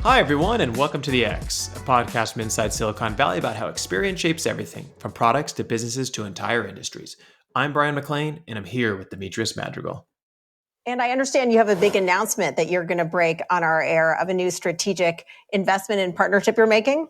Hi, everyone, and welcome to The X, a podcast from inside Silicon Valley about how experience shapes everything, from products to businesses to entire industries. I'm Brian McLean, and I'm here with Demetrius Madrigal. And I understand you have a big announcement that you're going to break on our air of a new strategic investment and partnership you're making.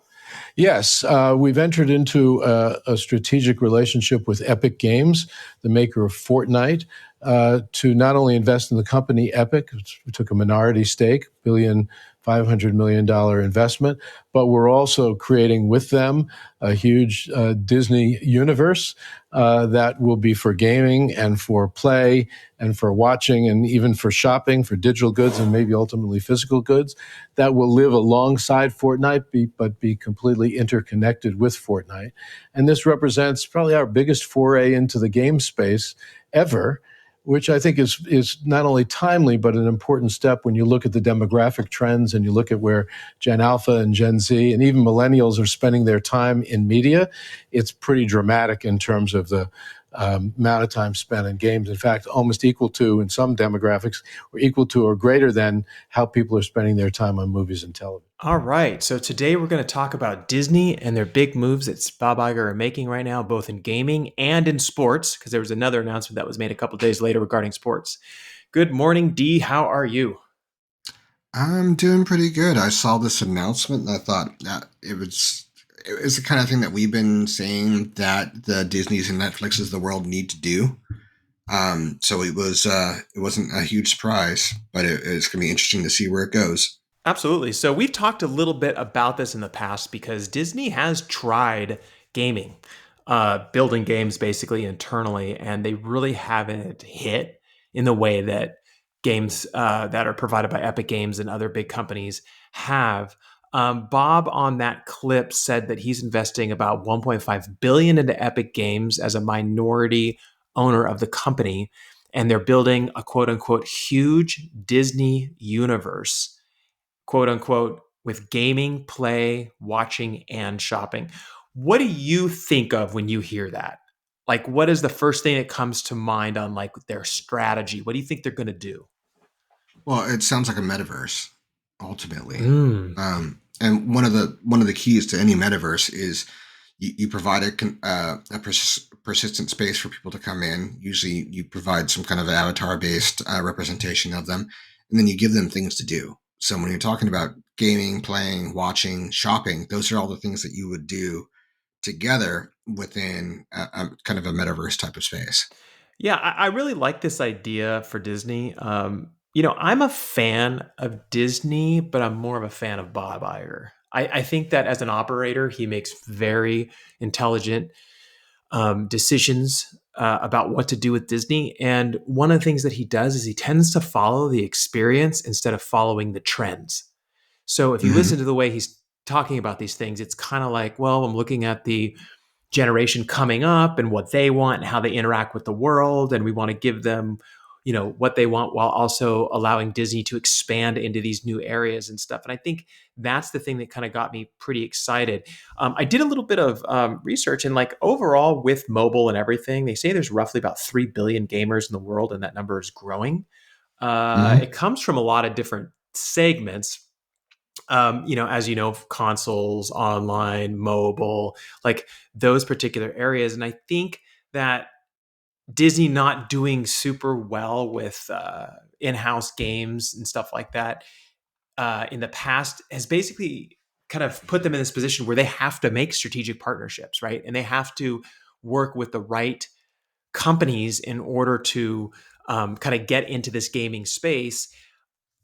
Yes, we've entered into a strategic relationship with Epic Games, the maker of Fortnite, to not only invest in the company Epic, we took a minority stake, $1,500,000,000 investment, but we're also creating with them a huge Disney universe that will be for gaming and for play and for watching and even for shopping, for digital goods and maybe ultimately physical goods that will live alongside Fortnite, but be completely interconnected with Fortnite. And this represents probably our biggest foray into the game space ever, which I think is not only timely, but an important step when you look at the demographic trends and you look at where Gen Alpha and Gen Z and even millennials are spending their time in media. It's pretty dramatic in terms of the amount of time spent in games. In fact, almost equal to, in some demographics, or equal to or greater than how people are spending their time on movies and television. All right, so today we're going to talk about Disney and their big moves that Bob Iger are making right now, both in gaming and in sports, because there was another announcement that was made a couple days later regarding sports. Good morning, Dee. How are you? I'm doing pretty good. I saw this announcement and I thought that it was the kind of thing that we've been saying that the Disneys and Netflixes of the world need to do. So it wasn't a huge surprise, but it's going to be interesting to see where it goes. Absolutely. So we've talked a little bit about this in the past because Disney has tried gaming, building games basically internally, and they really haven't hit in the way that games that are provided by Epic Games and other big companies have. Bob on that clip said that he's investing about 1.5 billion into Epic Games as a minority owner of the company, and they're building a quote unquote huge Disney universe, quote unquote, with gaming, play, watching, and shopping. What do you think of when you hear that? Like, what is the first thing that comes to mind on like their strategy? What do you think they're going to do? Well, it sounds like a metaverse, ultimately. Mm. And one of the keys to any metaverse is you provide a persistent space for people to come in. Usually, you provide some kind of avatar based representation of them, and then you give them things to do. So when you're talking about gaming, playing, watching, shopping, those are all the things that you would do together within a kind of a metaverse type of space. Yeah, I really like this idea for Disney. I'm a fan of Disney, but I'm more of a fan of Bob Iger. I think that as an operator, he makes very intelligent decisions about what to do with Disney. And one of the things that he does is he tends to follow the experience instead of following the trends. So if you Mm-hmm. listen to the way he's talking about these things, it's kind of like, well, I'm looking at the generation coming up and what they want and how they interact with the world, and we want to give them what they want while also allowing Disney to expand into these new areas and stuff. And I think that's the thing that kind of got me pretty excited. I did a little bit of research, and like overall with mobile and everything, they say there's roughly about 3 billion gamers in the world, and that number is growing. Mm-hmm. It comes from a lot of different segments, as you know, consoles, online, mobile, like those particular areas. And I think that Disney not doing super well with in-house games and stuff like that in the past has basically kind of put them in this position where they have to make strategic partnerships, right? And they have to work with the right companies in order to kind of get into this gaming space.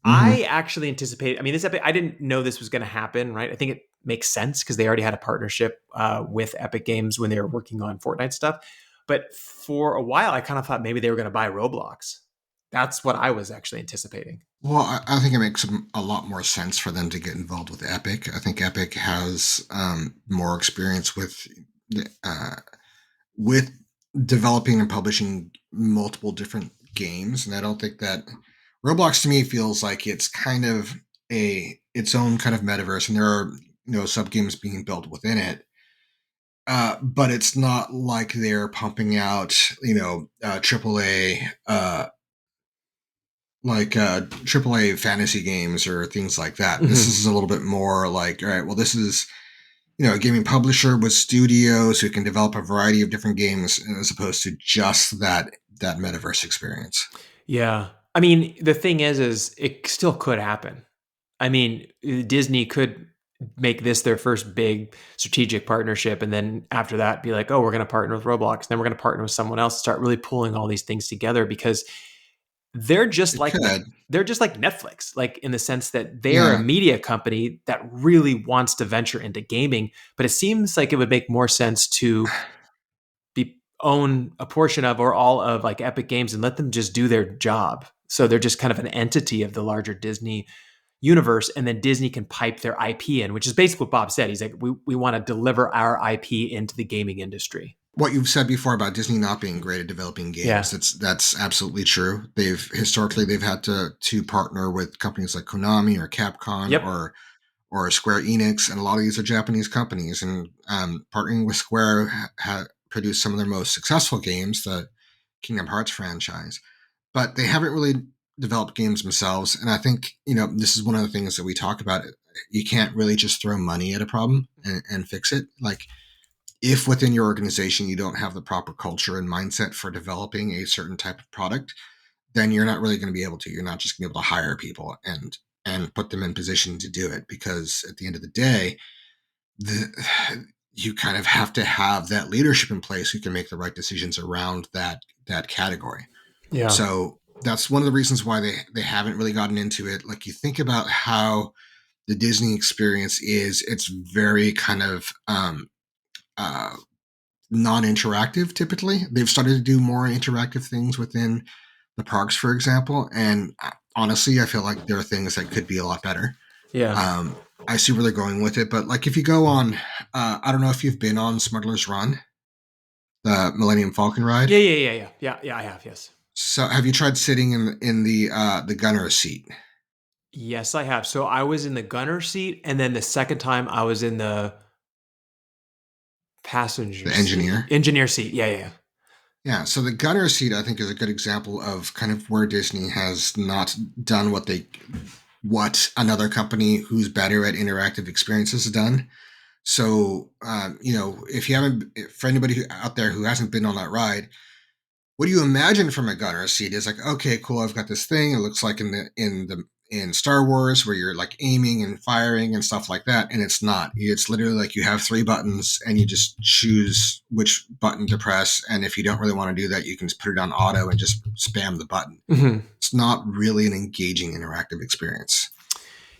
Mm-hmm. I actually anticipate. I mean, this epic. I didn't know this was going to happen, right? I think it makes sense because they already had a partnership with Epic Games when they were working on Fortnite stuff. But for a while, I kind of thought maybe they were going to buy Roblox. That's what I was actually anticipating. Well, I think it makes a lot more sense for them to get involved with Epic. I think Epic has more experience uh, with developing and publishing multiple different games, and I don't think that Roblox to me feels like it's kind of a its own kind of metaverse, and there are sub games being built within it. But it's not like they're pumping out AAA AAA fantasy games or things like that. This Mhm. is a little bit more like, all right, well, this is a gaming publisher with studios who can develop a variety of different games as opposed to just that metaverse experience. Yeah. I mean, the thing is it still could happen. I mean, Disney could make this their first big strategic partnership, and then after that, be like, "Oh, we're going to partner with Roblox. Then we're going to partner with someone else." Start really pulling all these things together because they're just It like could, they're just like Netflix, like in the sense that they are a yeah. media company that really wants to venture into gaming. But it seems like it would make more sense to be own a portion of or all of like Epic Games and let them just do their job. So they're just kind of an entity of the larger Disney universe, and then Disney can pipe their IP in, which is basically what Bob said. He's like, we want to deliver our IP into the gaming industry. What you've said before about Disney not being great at developing games, Yeah. that's absolutely true. They've had to partner with companies like Konami or Capcom Yep. or Square Enix, and a lot of these are Japanese companies. And partnering with Square produced some of their most successful games, the Kingdom Hearts franchise, but they haven't really developed games themselves. And I think this is one of the things that we talk about. You can't really just throw money at a problem and fix it. Like if within your organization you don't have the proper culture and mindset for developing a certain type of product, then you're not really going to be able to. You're not just going to be able to hire people and put them in position to do it, because at the end of the day, the you kind of have to have that leadership in place who can make the right decisions around that category. Yeah. So that's one of the reasons why they haven't really gotten into it. Like, you think about how the Disney experience is, it's very kind of uh, non-interactive. Typically, they've started to do more interactive things within the parks, for example, and honestly, I feel like there are things that could be a lot better. Yeah. um, I see where they're going with it, but like if you go on, I don't know if you've been on Smuggler's Run, the Millennium Falcon ride. Yeah. Yeah. Yeah. Yeah. Yeah. Yeah. I have. Yes. So have you tried sitting in the gunner seat, Yes, I have. So I was in the gunner seat, and then the second time I was in the passenger the seat, engineer? engineer seat. Yeah. Yeah. Yeah. Yeah, so the gunner seat I think is a good example of kind of where Disney has not done what another company who's better at interactive experiences has done. So, if you haven't, for anybody out there who hasn't been on that ride, what do you imagine from a gunner seat is like, okay, cool, I've got this thing. It looks like in Star Wars where you're like aiming and firing and stuff like that, and it's not. It's literally like you have three buttons and you just choose which button to press, and if you don't really want to do that, you can just put it on auto and just spam the button. Mhm. It's not really an engaging interactive experience.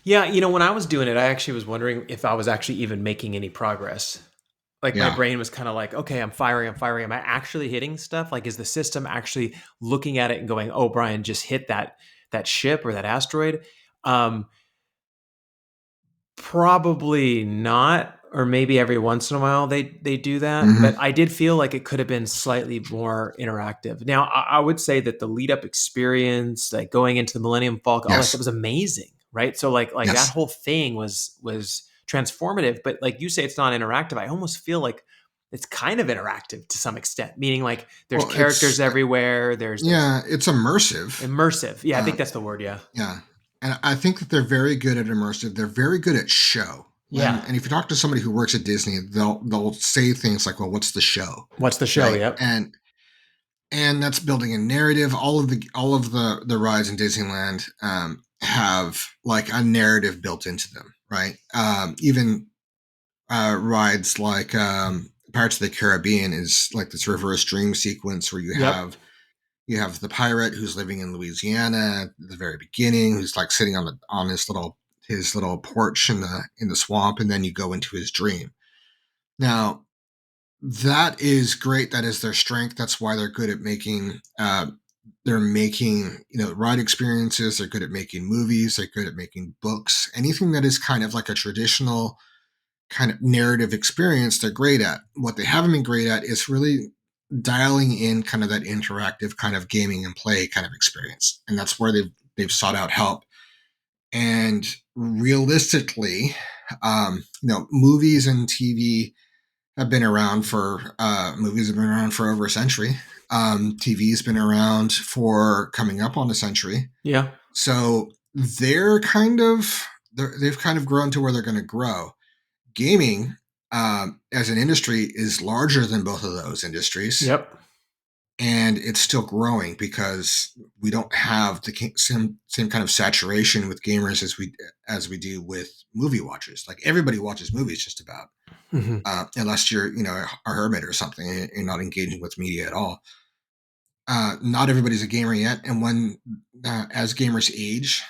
Yeah. When I was doing it, I actually was wondering if I was actually even making any progress. Like my Yeah. brain was kind of like, okay, I'm firing, I'm firing. Am I actually hitting stuff? Like, is the system actually looking at it and going, "Oh, Brian just hit that ship or that asteroid"? Um, Probably not, or maybe every once in a while they do that. But Hmm. I did feel like it could have been slightly more interactive. Now, I would say that the lead up experience, like going into the Millennium Falcon, all that stuff Yes. was amazing, right? So like that Yes. whole thing was transformative. But like you say, it's not interactive. I almost feel like it's kind of interactive to some extent, meaning like there's Well, characters everywhere. There's yeah, it's immersive. immersive. Yeah, I Uh, think that's the word. Yeah. Yeah. And I think that they're very good at immersive. They're very good at show. Yeah. And if you talk to somebody who works at Disney, they'll say things like, "Well, what's the show?" What's the show? Right? Yep. And that's building a narrative. All of the rides in Disneyland have like a narrative built into them, right? Even rides like Pirates of the Caribbean is like this reverse dream sequence where you Yep. have the pirate who's living in Louisiana at the very beginning, who's like sitting on his little porch in the swamp, and then you go into his dream. Now, that is great. That is their strength. That's why they're good at making ride experiences. They're good at making movies. They're good at making books. Anything that is kind of like a traditional kind of narrative experience, they're great at. What they haven't been great at is really dialing in kind of that interactive kind of gaming and play kind of experience. And that's where they've sought out help. And realistically, movies and TV have been around for over a century. TV's been around for coming up on a century. Yeah. So they've kind of grown to where they're going to grow. Gaming, as an industry, is larger than both of those industries, Yep. and it's still growing because we don't have the same kind of saturation with gamers as we do with movie watchers. Like everybody watches movies just about, Hmm. unless you're a hermit or something. You're not engaging with media at all. Not everybody's a gamer yet, and when as gamers age,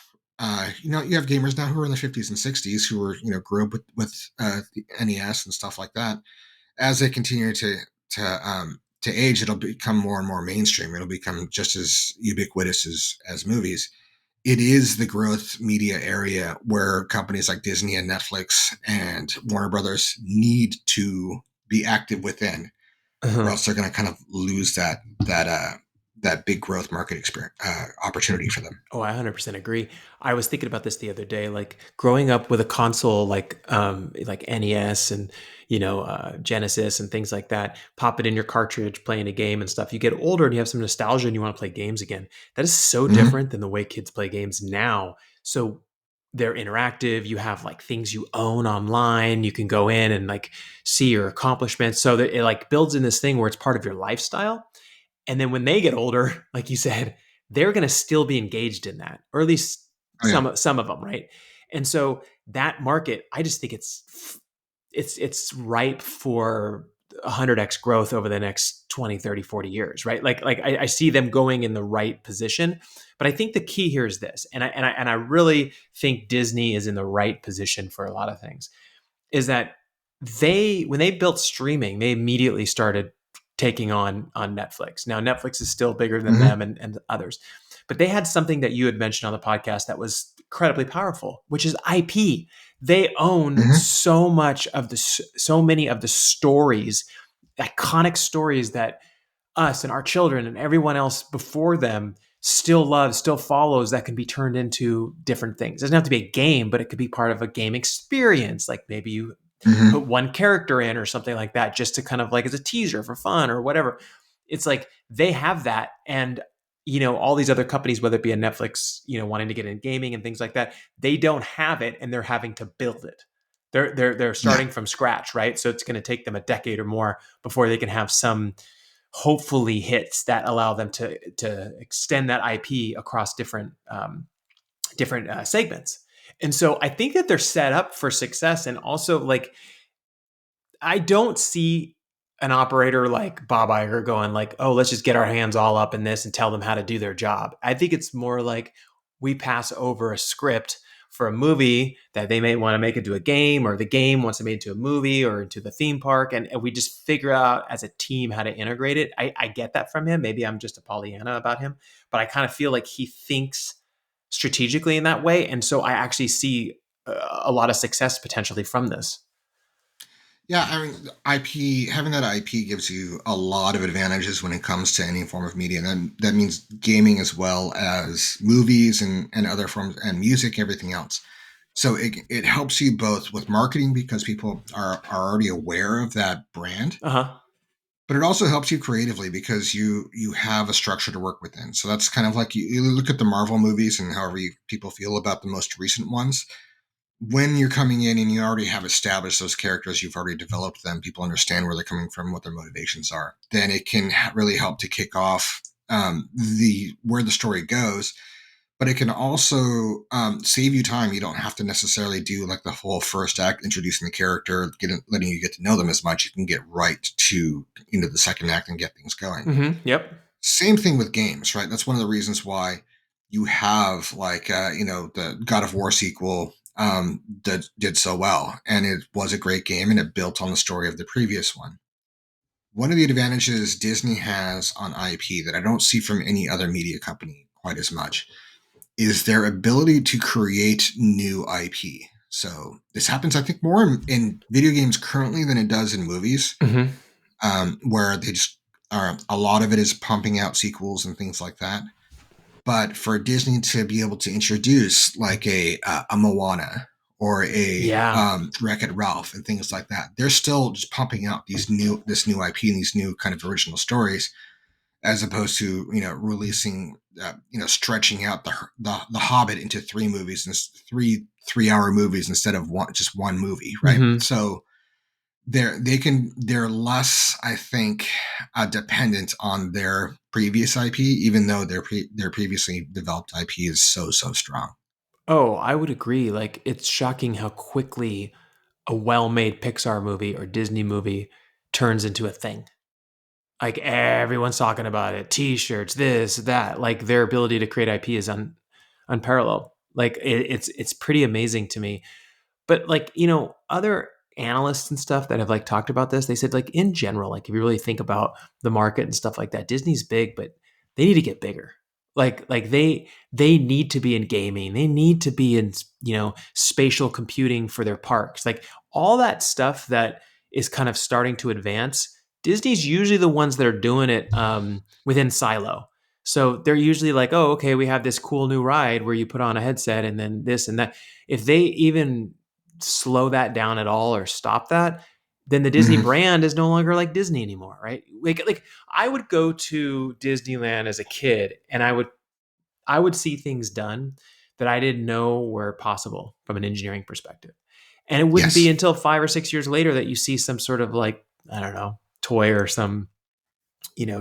you have gamers now who are in the 50s and 60s who were grew up with the NES and stuff like that. As they continue to age, it'll become more and more mainstream. It'll become just as ubiquitous as movies. It is the growth media area where companies like Disney and Netflix and Warner Brothers need to be active within, or Uh-huh. else they're going to kind of lose that big growth market experience opportunity for them. Oh, I 100% agree. I was thinking about this the other day, like growing up with a console like NES and Genesis and things like that. Pop it in your cartridge, playing a game and stuff. You get older and you have some nostalgia and you want to play games again. That is so Mm-hmm. different than the way kids play games now. So they're interactive. You have like things you own online. You can go in and like see your accomplishments. So that it like builds in this thing where it's part of your lifestyle. And then when they get older, like you said, they're going to still be engaged in that, or at least Oh yeah. some of them, right? And so that market, I just think it's ripe for 100x growth over the next 20, 30, 40 years, right? Like I see them going in the right position. But I think the key here is this, and I really think Disney is in the right position for a lot of things, is that when they built streaming, they immediately started taking on Netflix. Now Netflix is still bigger than Mm-hmm. them and others, but they had something that you had mentioned on the podcast that was incredibly powerful, which is IP. They own Mm-hmm. so many of the stories, iconic stories that us and our children and everyone else before them still loves, still follows, that can be turned into different things. It doesn't have to be a game, but it could be part of a game experience. Like maybe you put Mm-hmm. one character in or something like that, just to kind of like as a teaser for fun or whatever. It's like they have that. And, all these other companies, whether it be a Netflix, wanting to get in gaming and things like that, they don't have it and they're having to build it. They're Yeah. starting from scratch, right? So it's going to take them a decade or more before they can have some hopefully hits that allow them to extend that IP across different segments. And so I think that they're set up for success. And also, like, I don't see an operator like Bob Iger going like, "Oh, let's just get our hands all up in this and tell them how to do their job." I think it's more like we pass over a script for a movie that they may want to make into a game, or the game wants to make it into a movie or into the theme park, and we just figure out as a team how to integrate it. I get that from him. Maybe I'm just a Pollyanna about him, but I kind of feel like he thinks strategically in that way, and so I actually see a lot of success potentially from this. Yeah, I mean, IP having that IP gives you a lot of advantages when it comes to any form of media. And that means gaming as well as movies and other forms and music, everything else. So it helps you both with marketing because people are already aware of that brand, Uh huh. but it also helps you creatively because you have a structure to work within. So that's kind of like you look at the Marvel movies and however people feel about the most recent ones. When you're coming in and you already have established those characters, you've already developed them, people understand where they're coming from, what their motivations are, then it can really help to kick off the where the story goes. But it can also save you time. You don't have to necessarily do like the whole first act introducing the character, letting you get to know them as much. You can get right to into the second act and get things going. Mm-hmm. Yep. Same thing with games, right? That's one of the reasons why you have like the God of War sequel that did so well, and it was a great game, and it built on the story of the previous one. One of the advantages Disney has on IP that I don't see from any other media company quite as much is their ability to create new IP. So this happens, I think, more in video games currently than it does in movies, Mm-hmm. where they just are a lot of it is pumping out sequels and things like that. But for Disney to be able to introduce like a Moana or a Yeah. Wreck-It Ralph and things like that, they're still just pumping out this new IP and these new kind of original stories. as opposed to releasing stretching out the Hobbit into three movies and three-hour movies instead of one movie, right? Hmm. So they're less, I think, dependent on their previous IP, even though their previously developed IP is so strong. Oh, I would agree. Like, it's shocking how quickly a well-made Pixar movie or Disney movie turns into a thing. Like, everyone's talking about it. T-shirts, this, that. Like, their ability to create IP is unparalleled. Like, it's pretty amazing to me. But like, other analysts and stuff that have like talked about this, they said like in general, like if you really think about the market and stuff like that, Disney's big, but they need to get bigger. Like they need to be in gaming. They need to be in, spatial computing for their parks. Like all that stuff that is kind of starting to advance. Disney's usually the ones that are doing it within silo. So they're usually like, oh, okay, we have this cool new ride where you put on a headset and then this and that. If they even slow that down at all or stop that, then the Disney Hmm. brand is no longer like Disney anymore, right? Like I would go to Disneyland as a kid and I would see things done that I didn't know were possible from an engineering perspective. And it wouldn't be Yes. until 5 or 6 years later that you see some sort of like, I don't know, toy or some,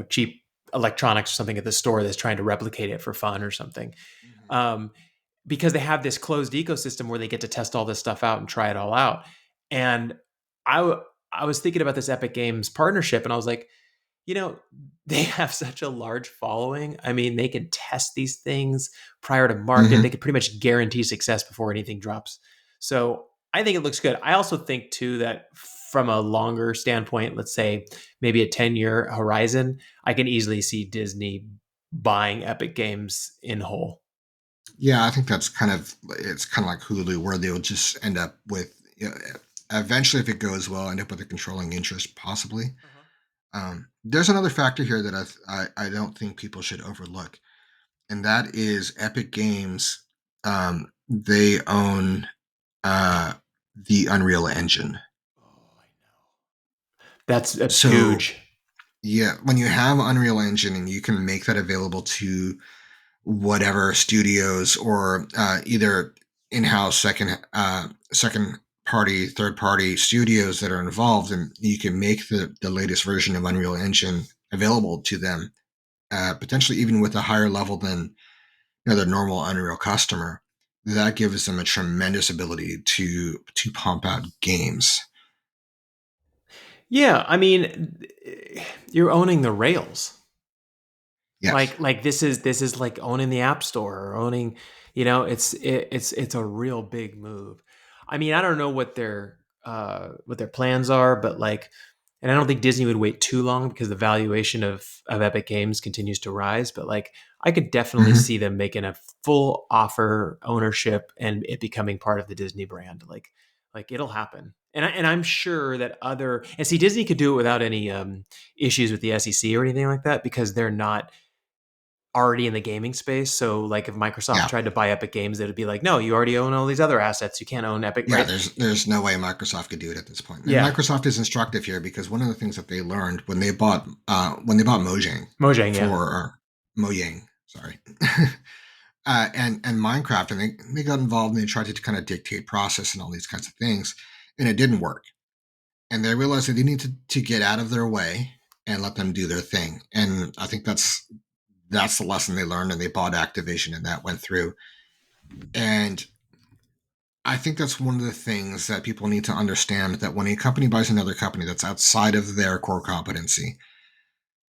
cheap electronics or something at the store that's trying to replicate it for fun or something. Mhm. Um, because they have this closed ecosystem where they get to test all this stuff out and try it all out. And I was thinking about this Epic Games partnership, and I was like, you know, they have such a large following. I mean, they can test these things prior to market. They Hmm. could pretty much guarantee success before anything drops. So I think it looks good. I also think too that from a longer standpoint, let's say maybe a 10-year horizon, I can easily see Disney buying Epic Games in whole. Yeah, I think it's kind of like Hulu, where they'll just end up with, eventually, if it goes well, end up with a controlling interest, possibly. Uh-huh. There's another factor here that I don't think people should overlook, and that is Epic Games. They own uh, the Unreal Engine. Oh, I know. That's So huge. yeah, when you have Unreal Engine and you can make that available to whatever studios or either in-house second party, third party studios that are involved, and you can make the latest version of Unreal Engine available to them, potentially even with a higher level than the normal Unreal customer. That gives them a tremendous ability to pump out games. Yeah, I mean, you're owning the rails. Yes. Like this is like owning the app store or owning, it's a real big move. I mean, I don't know what their plans are, but like, and I don't think Disney would wait too long because the valuation of Epic Games continues to rise. But like, I could definitely Hmm. see them making a full offer ownership and it becoming part of the Disney brand. Like it'll happen. And I'm sure that other and see Disney could do it without any issues with the SEC or anything like that because they're not already in the gaming space. So like if Microsoft Yeah. tried to buy Epic Games, they'd be like, no, you already own all these other assets. You can't own Epic, Yeah, right? there's no way Microsoft could do it at this point. And Yeah. Microsoft is instructive here because one of the things that they learned when they bought Mojang Mojang, yeah. for Mojang, sorry, and Minecraft, and they got involved and they tried to kind of dictate process and all these kinds of things, and it didn't work. And they realized that they needed to get out of their way and let them do their thing. And I think that's the lesson they learned, and they bought Activision, and that went through. And I think that's one of the things that people need to understand, that when a company buys another company that's outside of their core competency,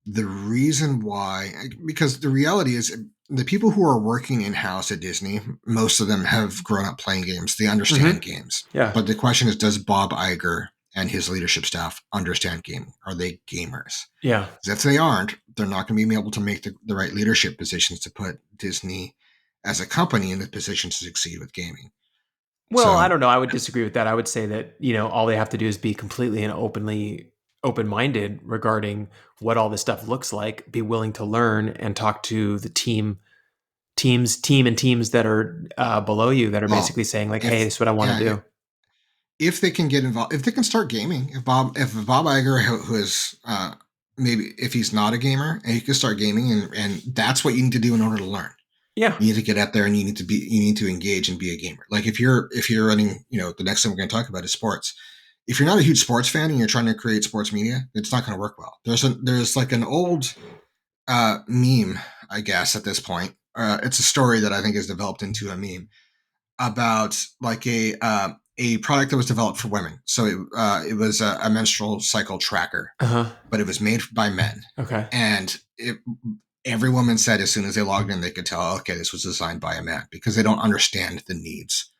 the reason why, because the reality is the people who are working in house at Disney, most of them have grown up playing games. They understand Hmm. games. Yeah. But the question is, does Bob Iger and his leadership staff understand gaming? Are they gamers? Yeah. Because if they aren't, they're not going to be able to make the right leadership positions to put Disney as a company in the position to succeed with gaming. Well, I So don't know. I would disagree with that. I would say that, all they have to do is be completely and open-minded regarding what all this stuff looks like, be willing to learn and talk to the teams that are below you that are Well, basically saying like, hey, if this is what I want yeah, to do. if they can get involved, if they can start gaming, if Bob Iger, who is maybe if he's not a gamer, and he can start gaming, and that's what you need to do in order to learn. Yeah. You need to get out there and you need to engage and be a gamer. Like if you're running, the next thing we're going to talk about is sports. If you're not a huge sports fan and you're trying to create sports media, it's not going to work well. There's like an old meme, I guess, at this point. It's a story that I think is developed into a meme about like a product that was developed for women. So it was a menstrual cycle tracker, Uh-huh. but it was made by men. Okay. And every woman said as soon as they logged in, they could tell, okay, this was designed by a man, because they don't understand the needs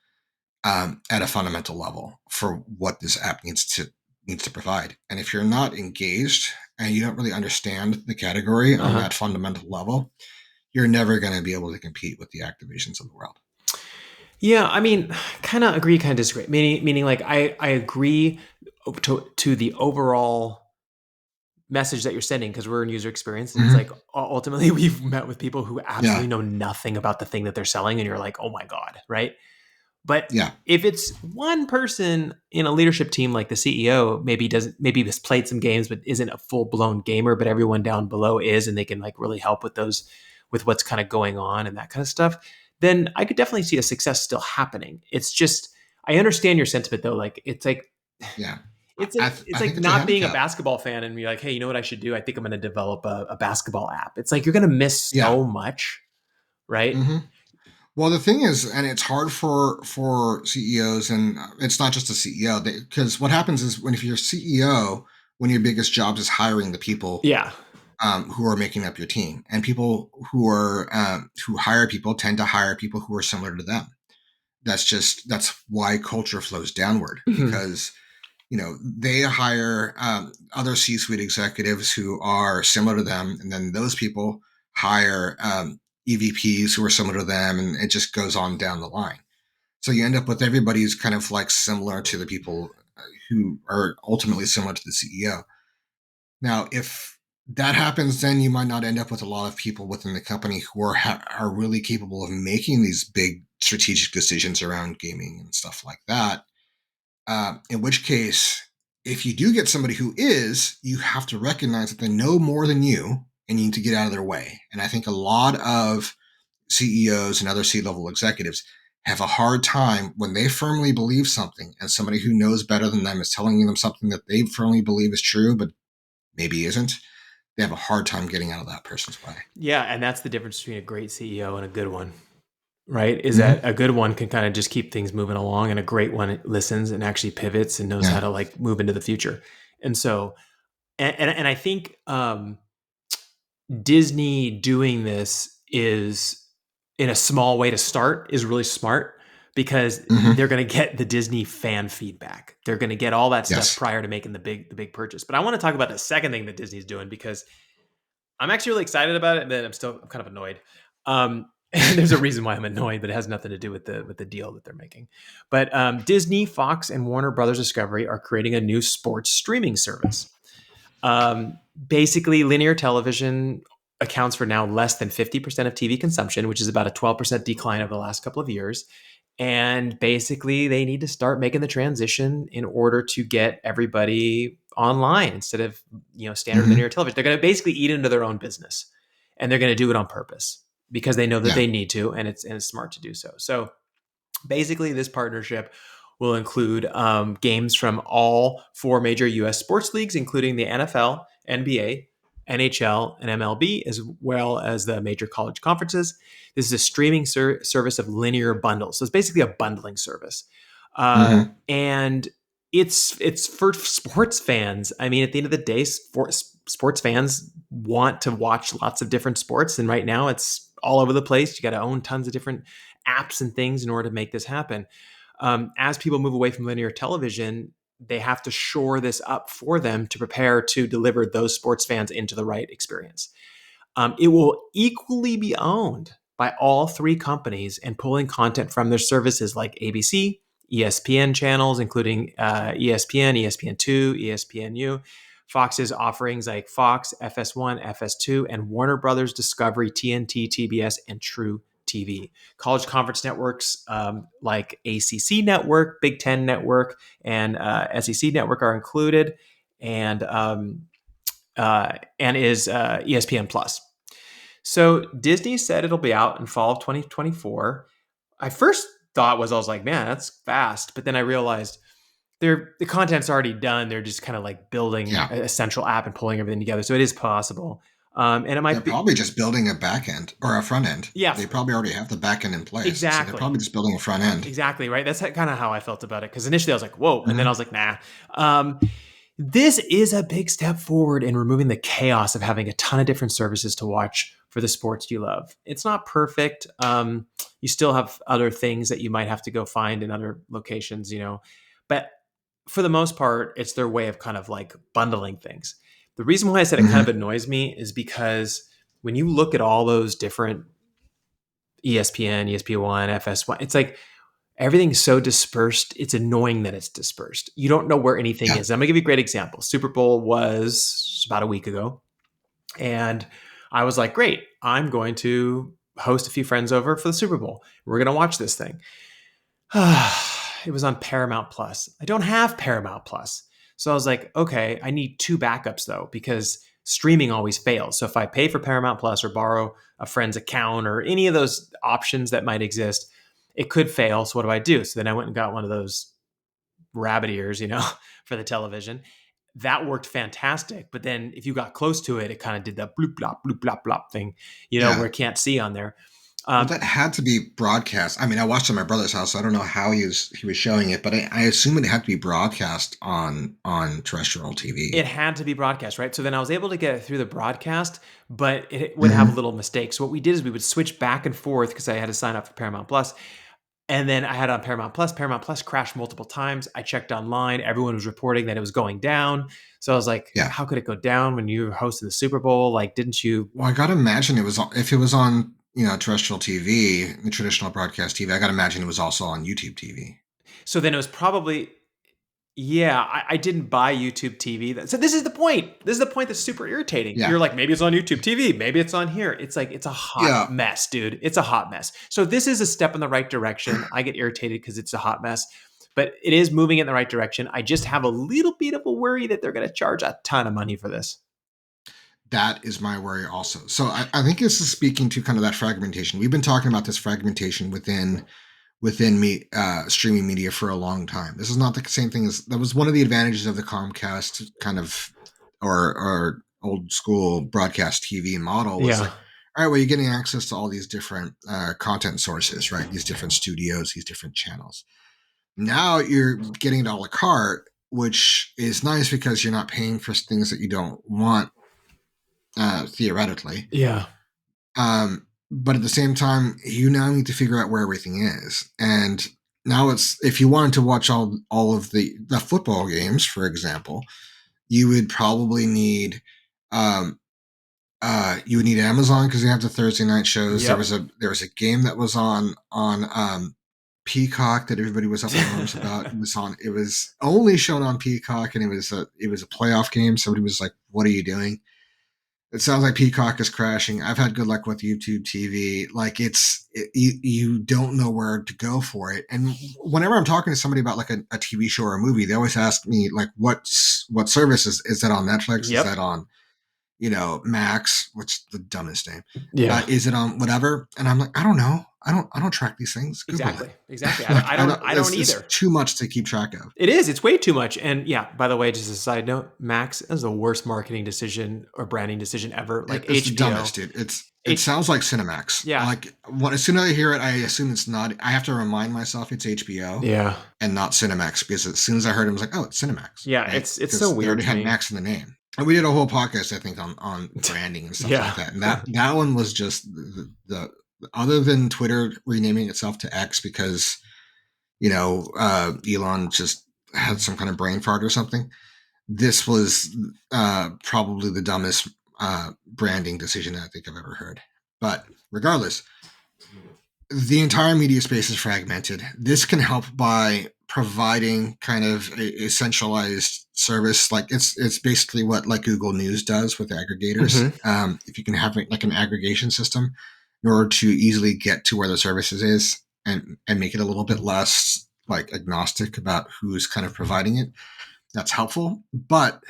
at a fundamental level for what this app needs to provide. And if you're not engaged and you don't really understand the category on that fundamental level, you're never going to be able to compete with the Activisions of the world. Yeah, I mean, kind of agree, kind of disagree. Meaning, like I agree to the overall message that you're sending, because we're in user experience, and it's like ultimately we've met with people who absolutely know nothing about the thing that they're selling, and you're like, oh my god, right? But if it's one person in a leadership team, like the CEO, maybe has played some games but isn't a full blown gamer, but everyone down below is, and they can like really help with what's kind of going on and that kind of stuff, then I could definitely see a success still happening. It's just, I understand your sentiment though. Like it's like, yeah, it's I like think it's like it's not being a basketball fan and you're like, hey, you know what I should do? I think I'm going to develop a basketball app. It's like you're going to miss so much, right? Mm-hmm. Well, the thing is, and it's hard for CEOs, and it's not just a CEO, because what happens is if you're a CEO, one of your biggest jobs is hiring the people who are making up your team, and people who hire people tend to hire people who are similar to them. That's why culture flows downward, because they hire other C-suite executives who are similar to them, and then those people hire EVPs who are similar to them, and it just goes on down the line. So you end up with everybody who's kind of like similar to the people who are ultimately similar to the CEO. Now, if that happens, then you might not end up with a lot of people within the company who are really capable of making these big strategic decisions around gaming and stuff like that. In which case, if you do get somebody who is, you have to recognize that they know more than you and you need to get out of their way. And I think a lot of CEOs and other C-level executives have a hard time when they firmly believe something and somebody who knows better than them is telling them something that they firmly believe is true, but maybe isn't. They have a hard time getting out of that person's way. Yeah, and that's the difference between a great CEO and a good one, right? Is that a good one can kind of just keep things moving along, and a great one listens and actually pivots and knows how to like move into the future. And so, and I think Disney doing this is in a small way to start is really smart, because they're going to get the Disney fan feedback. They're going to get all that stuff prior to making the big purchase. But I want to talk about the second thing that Disney's doing, because I'm actually really excited about it, but I'm kind of annoyed. There's a reason why I'm annoyed, but it has nothing to do with the deal that they're making. But Disney, Fox, and Warner Brothers Discovery are creating a new sports streaming service. Basically, linear television accounts for now less than 50% of TV consumption, which is about a 12% decline over the last couple of years. And basically, they need to start making the transition in order to get everybody online instead of standard linear television. They're going to basically eat into their own business, and they're going to do it on purpose because they know that they need to, and it's smart to do so. So basically, this partnership will include games from all four major U.S. sports leagues, including the NFL, NBA, NHL, and MLB, as well as the major college conferences. This is a streaming service of linear bundles. So it's basically a bundling service. And it's for sports fans. I mean, at the end of the day, sports fans want to watch lots of different sports. And right now it's all over the place. You got to own tons of different apps and things in order to make this happen. As people move away from linear television, they have to shore this up for them to prepare to deliver those sports fans into the right experience. It will equally be owned by all three companies and pulling content from their services like ABC, ESPN channels, including ESPN, ESPN2, ESPNU, Fox's offerings like Fox, FS1, FS2, and Warner Brothers Discovery, TNT, TBS, and True TV. College conference networks like ACC Network, Big Ten Network, and SEC Network are included. And and is ESPN Plus. So Disney said it'll be out in fall of 2024. I first thought I was like, man, that's fast. But then I realized the content's already done. They're just kind of like building Yeah. a central app and pulling everything together. So it is possible. And it They're might be, probably just building a back end or a front end. yeah, They probably already have the back end in place. So they're exactly. probably just building a front end. Exactly, right? That's kind of how I felt about it. Because initially I was like, whoa. And then I Mhm. was like, nah. This is a big step forward in removing the chaos of having a ton of different services to watch for the sports you love. It's not perfect. You still have other things that you might have to go find in other locations, but for the most part, it's their way of kind of like bundling things. The reason why I said it kind Mhm. of annoys me is because when you look at all those different ESPN, ESPN1, FS1, it's like everything's so dispersed. It's annoying that it's dispersed. You don't know where anything Yeah. is. I'm gonna give you a great example. Super Bowl was about a week ago, and I was like, great, I'm going to host a few friends over for the Super Bowl. We're gonna watch this thing. It was on Paramount Plus. I don't have Paramount Plus. So I was like, okay, I need two backups though, because streaming always fails. So if I pay for Paramount Plus or borrow a friend's account or any of those options that might exist, it could fail. So what do I do? So then I went and got one of those rabbit ears, for the television. That worked fantastic. But then if you got close to it, it kind of did the bloop, blop thing, Yeah. where it can't see on there. Well, that had to be broadcast. I mean, I watched it at my brother's house, so I don't know how he was showing it, but I assume it had to be broadcast on terrestrial It TV. had to be broadcast, right? So then I was able to get it through the broadcast, but it would have a Mhm. little mistake. So what we did is we would switch back and forth because I had to sign up for Paramount Plus. And then I had on Paramount Plus. Paramount Plus crashed multiple times. I checked online. Everyone was reporting that it was going down. So I was like, Yeah. how could it go down when you were hosting the Super Bowl? Like, didn't you? Well, I gotta imagine if it was on terrestrial TV, the traditional broadcast TV. I gotta imagine it was also on YouTube TV. So then it was probably, yeah, I didn't buy YouTube TV. So this is the point. This is the point that's super irritating. Yeah. You're like, maybe it's on YouTube TV. Maybe it's on here. It's like, it's a hot Yeah. mess, dude. It's a hot mess. So this is a step in the right direction. I get irritated because it's a hot mess, but it is moving in the right direction. I just have a little bit of a worry that they're going to charge a ton of money for this. That is my worry also. So I think this is speaking to kind of that fragmentation. We've been talking about this fragmentation within streaming media for a long time. This is not the same thing as that was one of the advantages of the Comcast kind of or old school broadcast TV model was Yeah. like, all right, well, you're getting access to all these different content sources, right? These different studios, these different channels. Now you're getting it a la carte, which is nice because you're not paying for things that you don't want, theoretically. Yeah. But at the same time, you now need to figure out where everything is. And now it's if you wanted to watch all of the football games, for example, you would probably need you would need Amazon because they have the Thursday night shows. Yep. There was a game that was on Peacock that everybody was up in arms about. It was only shown on Peacock, and it was a playoff game. Somebody was like, "What are you doing?" It sounds like Peacock is crashing. I've had good luck with YouTube TV. Like you don't know where to go for it. And whenever I'm talking to somebody about like a TV show or a movie, they always ask me like, what service is that on Netflix? Yep. Is that on, Max? What's the dumbest name? Yeah. Is it on whatever? And I'm like, I don't know. I don't track these things. Google Exactly. it. Exactly. Like, I don't it's either. too much to keep track of. It is. It's way too much. And yeah, by the way, just a side note, Max is the worst marketing decision or branding decision ever. Like It's HBO. the dumbest, dude. It sounds like Cinemax. Yeah. Like as soon as I hear it, I assume it's not. I have to remind myself it's HBO. Yeah. And not Cinemax because as soon as I heard it, I was like, oh, it's Cinemax. Yeah. Right? It's so weird. They already had Max in the name. And we did a whole podcast, I think, on branding and stuff like that. And that one was just the other than Twitter renaming itself to X because, Elon just had some kind of brain fart or something. This was probably the dumbest branding decision I think I've ever heard. But regardless, the entire media space is fragmented. This can help by providing kind of a centralized service. Like it's basically what like Google News does with aggregators. Mm-hmm. If you can have like an aggregation system in order to easily get to where the services is and make it a little bit less like agnostic about who's kind of providing it, that's helpful. But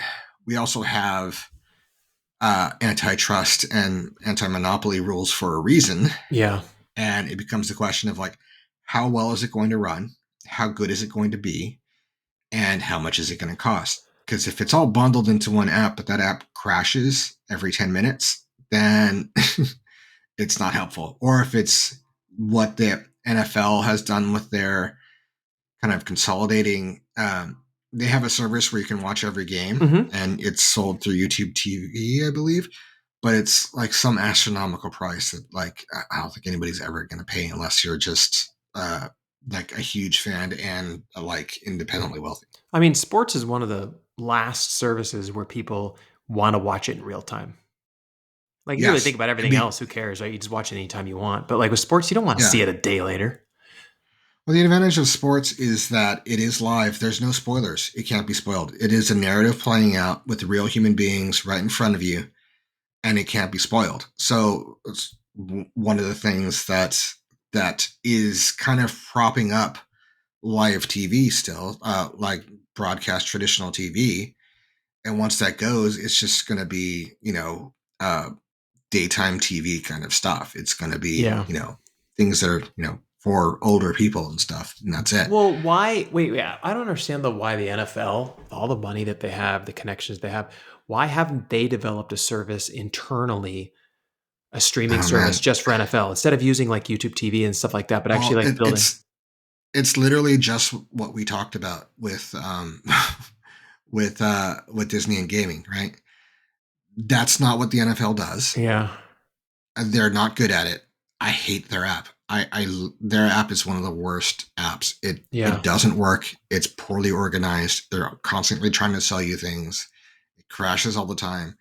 we also have antitrust and anti-monopoly rules for a reason. Yeah. And it becomes the question of like, how well is it going to run? How good is it going to be? And how much is it going to cost? Because if it's all bundled into one app, but that app crashes every 10 minutes, then it's not helpful. Or if it's what the NFL has done with their kind of consolidating, they have a service where you can watch every game, Hmm. and it's sold through YouTube TV, I believe. But it's like some astronomical price that like I don't think anybody's ever going to pay unless you're just like a huge fan and like independently wealthy. I mean, sports is one of the last services where people want to watch it in real time. Like, you really think Yes, about everything else, who cares, right? You just watch it anytime you want. But like with sports, you don't want to yeah. see it a day later. Well, the advantage of sports is that it is live. There's no spoilers. It can't be spoiled. It is a narrative playing out with real human beings right in front of you, and it can't be spoiled. So it's one of the things that is kind of propping up live TV still, like broadcast traditional TV. And once that goes, it's just going to be, daytime TV kind of stuff. It's going to be, Yeah. things that are, for older people and stuff. And that's it. Well, why? Wait, yeah, I don't understand why the NFL, with all the money that they have, the connections they have, why haven't they developed a service internally, a streaming Oh, service man. just for NFL instead of using like YouTube TV and stuff like that, but actually Well, like building? it's literally just what we talked about with, with Disney and gaming, right? That's not what the NFL does. Yeah. They're not good at it. I hate their app. Their app is one of the worst apps. It Yeah. doesn't work. It's poorly organized. They're constantly trying to sell you things. It crashes all the time.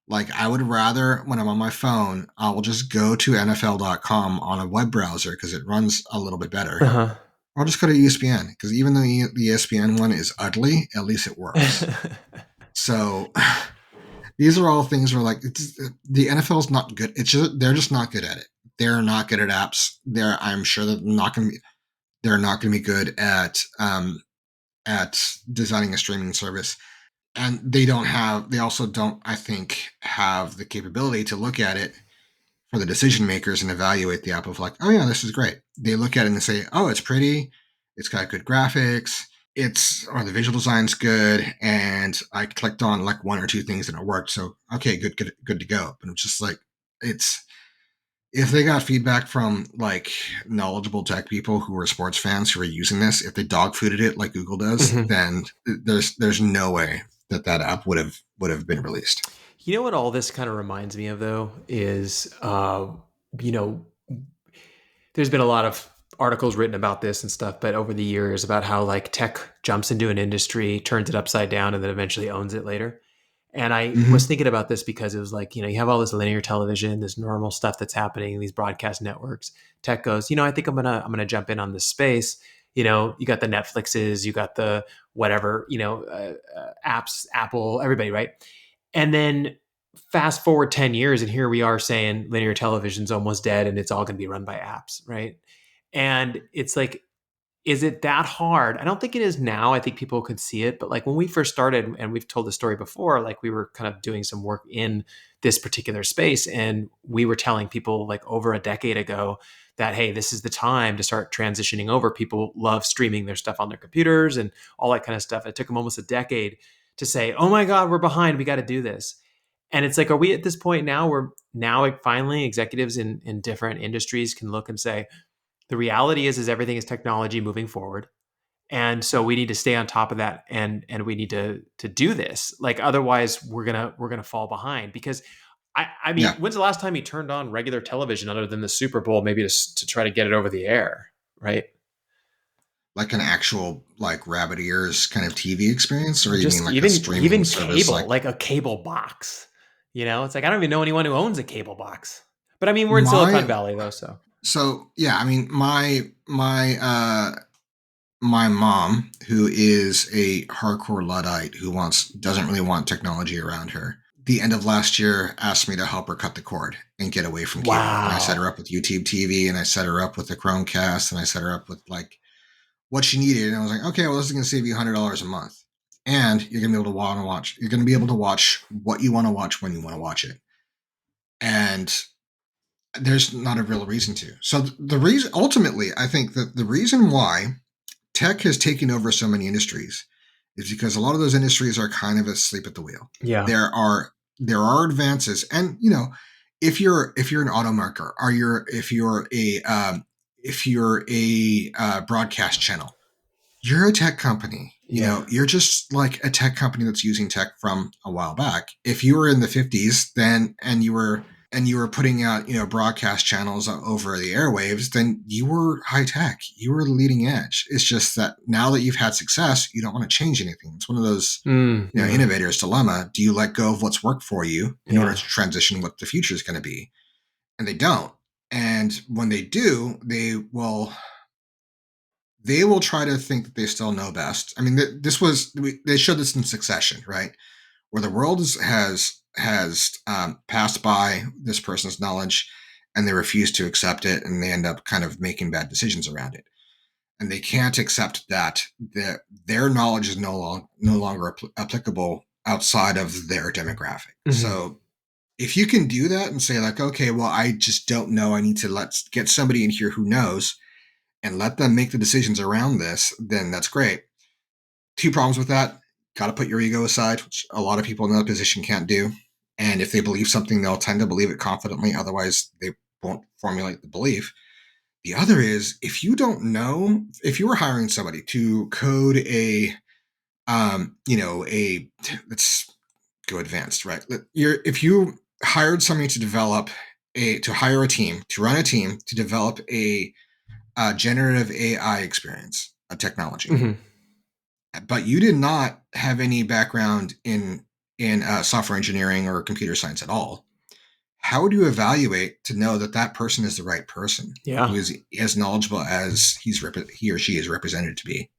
Like I would rather when I'm on my phone, I will just go to NFL.com on a web browser because it runs a little bit better. Uh-huh. I'll just go to ESPN because even though the ESPN one is ugly, at least it works. So these are all things where like the NFL is not good. It's just they're just not good at it. They're not good at apps. I'm sure that they're not going to be good at designing a streaming service. And they also don't, I think, have the capability to look at it for the decision makers and evaluate the app of like, oh yeah, this is great. They look at it and say, oh, it's pretty, it's got good graphics, or the visual design's good, and I clicked on like one or two things and it worked. So okay, good to go. But it's just like it's if they got feedback from like knowledgeable tech people who are sports fans who are using this, if they dog fooded it like Google does, Mhm. then there's no way that app would have been released. You know what all this kind of reminds me of though is, you know, there's been a lot of articles written about this and stuff, but over the years about how like tech jumps into an industry, turns it upside down, and then eventually owns it later. And I was Mm-hmm. thinking about this because it was like, you have all this linear television, this normal stuff that's happening, these broadcast networks. Tech goes, I think I'm gonna jump in on this space. You got the Netflixes, you got the whatever, apps, Apple, everybody, right? And then fast forward 10 years, and here we are saying linear television's almost dead and it's all going to be run by apps, right? And it's like, is it that hard? I don't think it is now. I think people could see it. But like when we first started, and we've told the story before, like we were kind of doing some work in this particular space. And we were telling people like over a decade ago that, hey, this is the time to start transitioning over. People love streaming their stuff on their computers and all that kind of stuff. It took them almost a decade to say, oh my God, we're behind. We got to do this. And it's like, are we at this point now where now like finally executives in different industries can look and say, the reality is everything is technology moving forward. And so we need to stay on top of that, and we need to do this. Like otherwise we're gonna fall behind. Because I mean, Yeah, when's the last time you turned on regular television other than the Super Bowl, maybe to try to get it over the air, right? like an actual like rabbit ears kind of TV experience, or you mean Just like a streaming even service cable, like like a cable box. It's like I don't even know anyone who owns a cable box. But I mean, we're in my Silicon Valley though, so. so yeah, I mean my mom, who is a hardcore Luddite who doesn't really want technology around her, the end of last year asked me to help her cut the cord and get away from cable. And I set her Wow. up with YouTube TV, and I set her up with the Chromecast, and I set her up with like what she needed. And I was like, okay, well, this is going to save you $100 a month. and you're going to be able to want to watch. You're going to be able to watch what you want to watch when you want to watch it, and there's not a real reason to. So the reason, ultimately, I think that the reason why tech has taken over so many industries is because a lot of those industries are kind of asleep at the wheel. Yeah. There are advances, and if you're an automaker, or if you're a broadcast channel, you're a tech company. Yeah. You're just like a tech company that's using tech from a while back. If you were in the 50s then and you were putting out, broadcast channels over the airwaves, then you were high tech. You were the leading edge. It's just that now that you've had success, you don't want to change anything. It's one of those, Yeah. innovators dilemma. Do you let go of what's worked for you in order Yeah. to transition what the future is going to be? And they don't. And when they do, they will try to think that they still know best. I mean, they showed this in Succession, right? Where the world has passed by this person's knowledge, and they refuse to accept it, and they end up kind of making bad decisions around it. And they can't accept that their knowledge is no longer applicable outside of their demographic. Mhm. So if you can do that and say like, okay, well, I just don't know. I need to let's get somebody in here who knows and let them make the decisions around this, then that's great. Two problems with that. Got to put your ego aside, which a lot of people in that position can't do. And if they believe something, they'll tend to believe it confidently. Otherwise, they won't formulate the belief. The other is if you don't know, if you were hiring somebody to code let's go advanced, right? If you hired somebody to hire a team, to run a team, to develop a generative AI experience, a technology, Mhm. but you did not have any background in software engineering or computer science at all, how would you evaluate to know that that person is the right person who Yeah. is as knowledgeable as he or she is represented to be?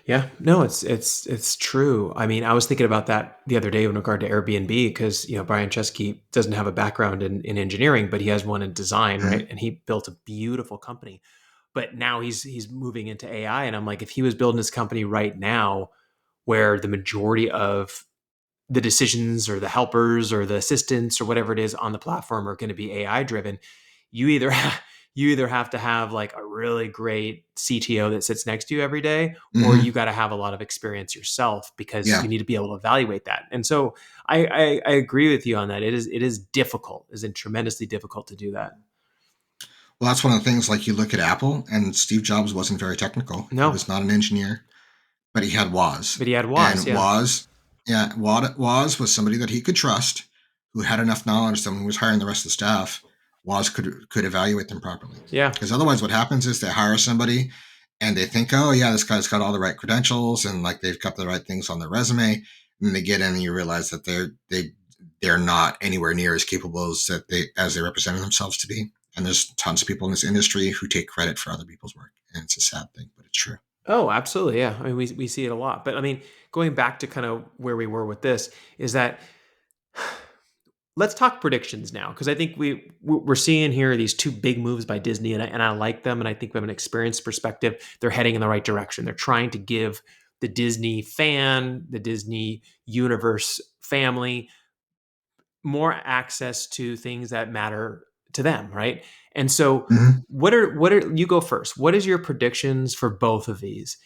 Yeah. No, it's true. I mean, I was thinking about that the other day in regard to Airbnb because, Brian Chesky doesn't have a background in engineering, but he has one in design, right? Mhm. And he built a beautiful company. But now he's moving into AI, and I'm like, if he was building his company right now, where the majority of the decisions or the helpers or the assistants or whatever it is on the platform are going to be AI driven, you either you either have to have like a really great CTO that sits next to you every day, or you Mhm. got to have a lot of experience yourself because Yeah. you need to be able to evaluate that. And so I agree with you on that. It is difficult, is tremendously difficult to do that. Well, that's one of the things. Like you look at Apple, and Steve Jobs wasn't very technical. He No, was not an engineer, but he had Woz, but he had was, and yeah, Woz was somebody that he could trust, who had enough knowledge that when he was hiring the rest of the staff, Woz could evaluate them properly. yeah, Because otherwise, what happens is they hire somebody, and they think, oh yeah, this guy's got all the right credentials, and like they've got the right things on their resume, and they get in, and you realize that they're not anywhere near as capable as they represent themselves to be. And there's tons of people in this industry who take credit for other people's work, and it's a sad thing, but it's true. oh, absolutely, yeah. I mean, we see it a lot. But I mean, going back to kind of where we were with this is that let's talk predictions now, because I think we're seeing here these two big moves by Disney, and I like them, and I think from an experience perspective, they're heading in the right direction. They're trying to give the Disney fan, the Disney universe family, more access to things that matter to them, right? And so, Mhm. what are you go first? What is your predictions for both of these?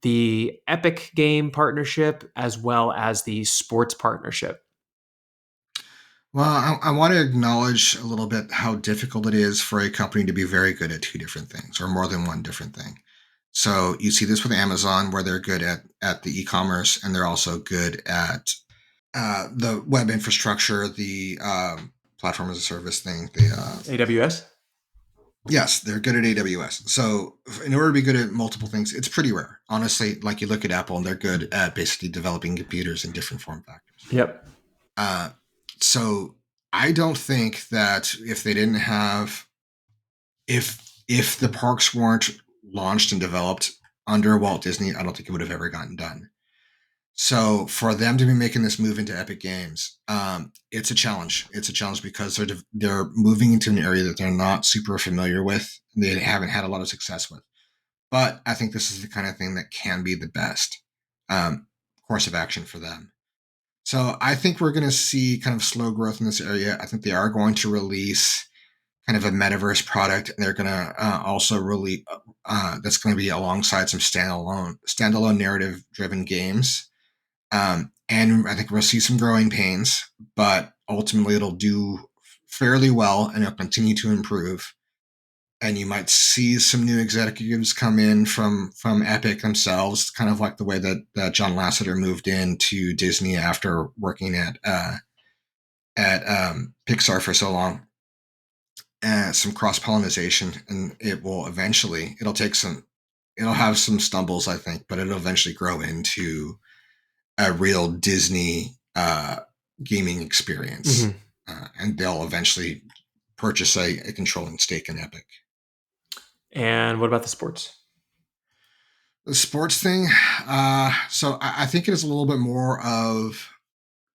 The Epic game partnership as well as the sports partnership. Well, I want to acknowledge a little bit how difficult it is for a company to be very good at two different things or more than one different thing. So you see this with Amazon, where they're good at the e-commerce, and they're also good at the web infrastructure, the platform as a service thing. AWS? Yes, they're good at AWS. So in order to be good at multiple things, it's pretty rare. Honestly, like you look at Apple, and they're good at basically developing computers in different form factors. Yep. Uh, so I don't think that if they didn't have if the parks weren't launched and developed under Walt Disney, I don't think it would have ever gotten done. So for them to be making this move into Epic Games, it's a challenge. It's a challenge because they're moving into an area that they're not super familiar with. They haven't had a lot of success with. But I think this is the kind of thing that can be the best. Um, course of action for them. So I think we're going to see kind of slow growth in this area. I think they are going to release kind of a metaverse product, and they're going to also really that's going to be alongside some standalone narrative driven games. And I think we'll see some growing pains, but ultimately it'll do fairly well, and it'll continue to improve. And you might see some new executives come in from Epic themselves, kind of like the way that John Lasseter moved into Disney after working at Pixar for so long. Some cross pollination, and it'll have some stumbles, I think, but it'll eventually grow into a real Disney gaming experience, and they'll eventually purchase a controlling stake in Epic. And what about the sports? The sports thing, so I think it is a little bit more of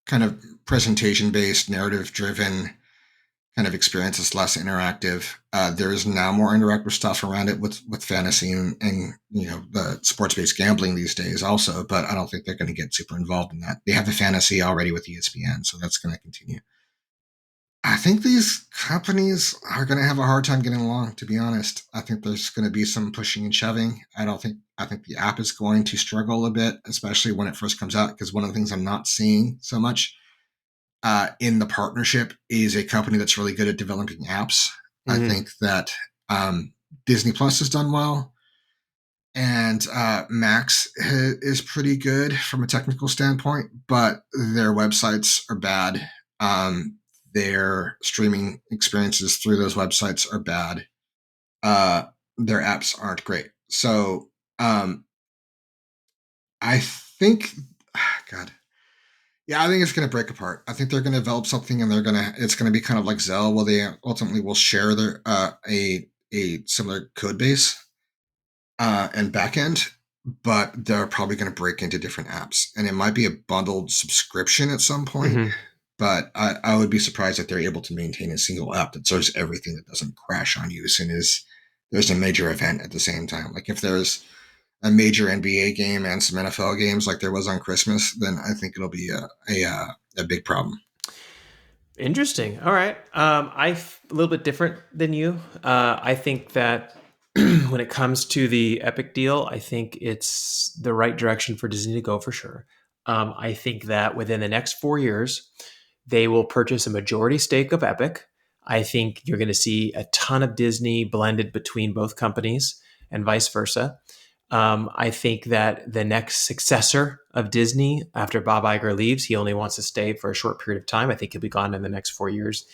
kind of presentation based, narrative driven kind of experience. It's less interactive. There is now more interactive stuff around it with fantasy and the sports based gambling these days also, but I don't think they're going to get super involved in that. They have the fantasy already with ESPN, so that's going to continue. I think these companies are going to have a hard time getting along, to be honest. I think there's going to be some pushing and shoving. I think the app is going to struggle a bit, especially when it first comes out, because one of the things I'm not seeing so much in the partnership is a company that's really good at developing apps. I think that Disney Plus has done well, and Max is pretty good from a technical standpoint, but their websites are bad. Their streaming experiences through those websites are bad. Their apps aren't great. So I think, God, yeah, I think it's going to break apart. I think they're going to develop something, and it's going to be kind of like Zelle, where they ultimately will share their a similar code base and backend, but they're probably going to break into different apps, and it might be a bundled subscription at some point. But I would be surprised if they're able to maintain a single app that serves everything, that doesn't crash on you as soon as there's a major event at the same time. Like if there's a major NBA game and some NFL games like there was on Christmas, then I think it'll be a big problem. Interesting. All right. A little bit different than you. I think that when it comes to the Epic deal, I think it's the right direction for Disney to go for sure. I think that within the next 4 years, they will purchase a majority stake of Epic. I think you're going to see a ton of Disney blended between both companies and vice versa. I think that the next successor of Disney after Bob Iger leaves, he only wants to stay for a short period of time. I think he'll be gone in the next 4 years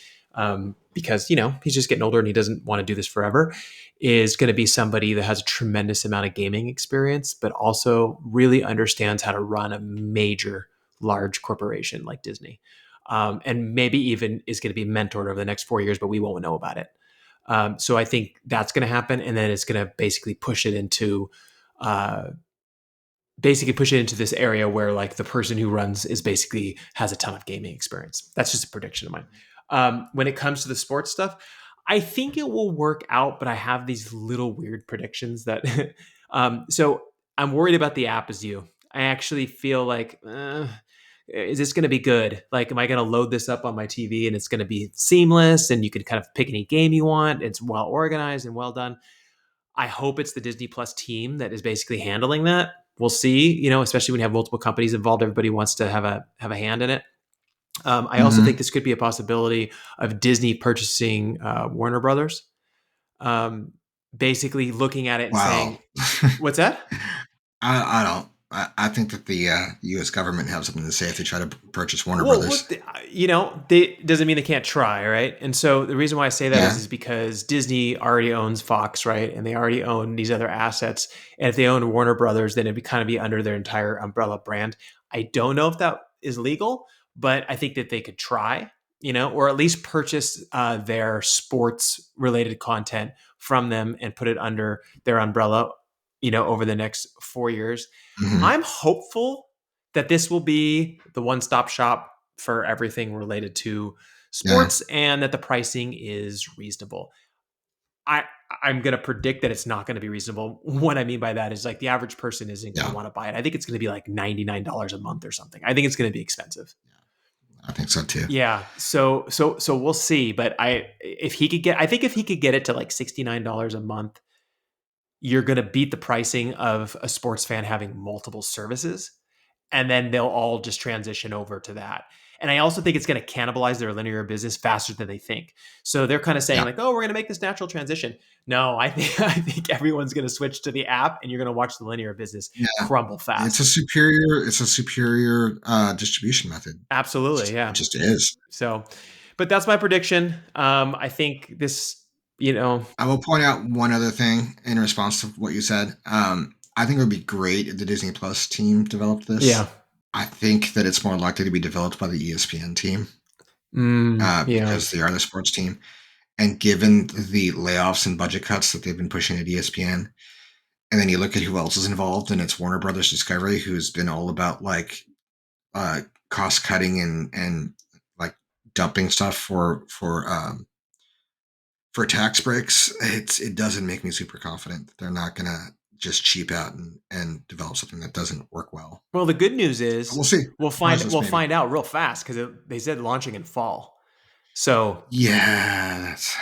because, he's just getting older and he doesn't want to do this forever, is going to be somebody that has a tremendous amount of gaming experience, but also really understands how to run a major, large corporation like Disney. And maybe even is going to be mentored over the next 4 years, but we won't know about it. So I think that's going to happen. And then it's going to basically push it into this area where like the person who runs is basically has a ton of gaming experience. That's just a prediction of mine. When it comes to the sports stuff, I think it will work out, but I have these little weird predictions that so I'm worried about the app as you. I actually feel like is this going to be good? Like, am I going to load this up on my TV and it's going to be seamless and you can kind of pick any game you want? It's well organized and well done. I hope it's the Disney Plus team that is basically handling that. We'll see, especially when you have multiple companies involved, everybody wants to have a hand in it. I also think this could be a possibility of Disney purchasing Warner Brothers. Basically looking at it and saying, what's that? I don't. I think that the U.S. government have something to say if they try to purchase Warner Brothers. Doesn't mean they can't try, right? And so the reason why I say that is because Disney already owns Fox, right? And they already own these other assets. And if they own Warner Brothers, then it'd kind of be under their entire umbrella brand. I don't know if that is legal, but I think that they could try, or at least purchase their sports related content from them and put it under their umbrella, over the next 4 years. I'm hopeful that this will be the one-stop shop for everything related to sports and that the pricing is reasonable. I I'm going to predict that it's not going to be reasonable. What I mean by that is like the average person isn't going to Yeah, want to buy it. I think it's going to be like $99 a month or something. I think it's going to be expensive. I think so too. Yeah. So we'll see. But I think if he could get it to like $69 a month, you're going to beat the pricing of a sports fan having multiple services, and then they'll all just transition over to that. And I also think it's going to cannibalize their linear business faster than they think. So they're kind of saying Yeah, like, "Oh, we're going to make this natural transition." No, I think I think everyone's going to switch to the app, and you're going to watch the linear business yeah. crumble It's fast. a superior distribution method. Absolutely, It yeah. just is. So, but that's my prediction. I think this, you know, I will point out one other thing in response to what you said. I think it would be great if the Disney Plus team developed yeah, this. I think that it's more likely to be developed by the ESPN team yeah, because they are the sports team. And given the layoffs and budget cuts that they've been pushing at ESPN, and then you look at who else is involved, and it's Warner Brothers Discovery, who's been all about like uh, cost cutting and like dumping stuff for tax breaks. It doesn't make me super confident that they're not gonna just cheap out and develop something that doesn't work well. Well, the good news But is we'll see. we'll Surprises maybe. find out real fast because they said launching in fall. So Yeah, that's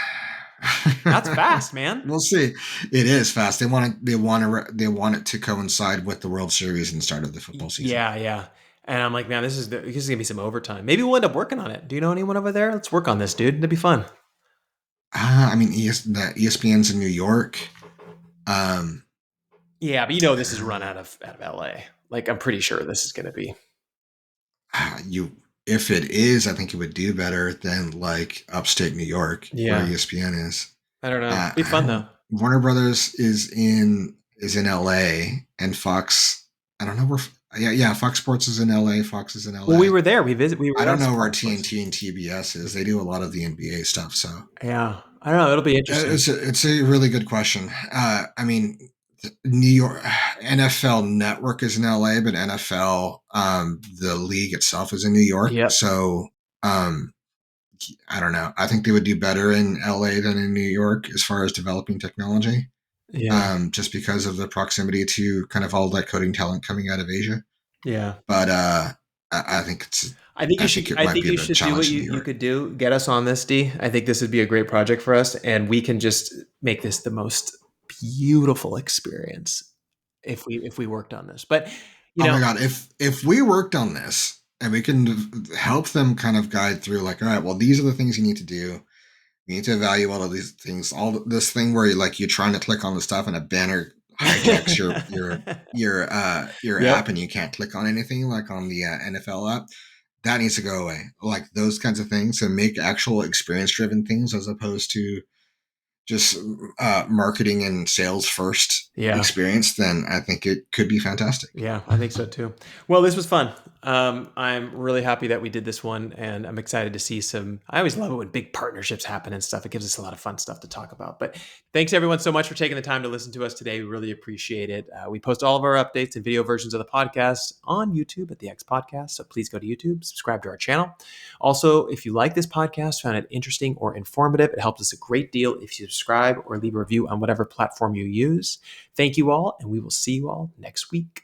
that's fast, man. we'll see. It is fast. They want it to coincide with the World Series and start of the football season. Yeah, yeah. And I'm like, man, this is gonna be some overtime. Maybe we'll end up working on it. Do you know anyone over there? Let's work on this, dude. That'd be fun. I mean, the ESPN's in New York. Um, Yeah, but you know this is run out of LA. Like I'm pretty sure this is gonna be. you if it is, I think it would do better than like upstate New York where Yeah, ESPN is. I don't know. Be I fun don't. though. Warner Brothers is in LA, and Fox. I don't know where. Yeah. Fox Sports is in LA. Fox is in Well, we LA. were there. We I were don't at know where Fox Sports. TNT and TBS is. They do a lot of the NBA stuff, so Yeah, I don't know. It'll be interesting. it's a really good question. I mean, New York NFL Network is in LA, but NFL the league itself is in New York. Yep. So um, I don't know. I think they would do better in LA than in New York as far as developing technology, Yeah. just because of the proximity to kind of all that coding talent coming out of Asia. Yeah. But I think it I might think be a you bit should do what challenge in New you York. could do. Get us on this, D. I think this would be a great project for us, and we can just make this the most beautiful experience if we worked on this. But you Oh my know, god, if we worked on this and we can help them kind of guide through, like, all right, well, these are the things you need to do. You need to evaluate all of these things. All this thing where you're trying to click on the stuff and a banner hijacks your app yep, and you can't click on anything like on the NFL app. That needs to go away. Like those kinds of things, and make actual experience driven things as opposed to just marketing and sales first yeah. experience. Then I think it could be fantastic. Yeah, I think so too. Well, this was fun. I'm really happy that we did this one, and I'm excited to see some. I always love it when big partnerships happen and stuff. It gives us a lot of fun stuff to talk about. But thanks everyone so much for taking the time to listen to us today. We really appreciate it. We post all of our updates and video versions of the podcast on YouTube at the X Podcast. So please go to YouTube, subscribe to our channel. Also, if you like this podcast, found it interesting or informative, it helps us a great deal if you subscribe or leave a review on whatever platform you use. Thank you all, and we will see you all next week.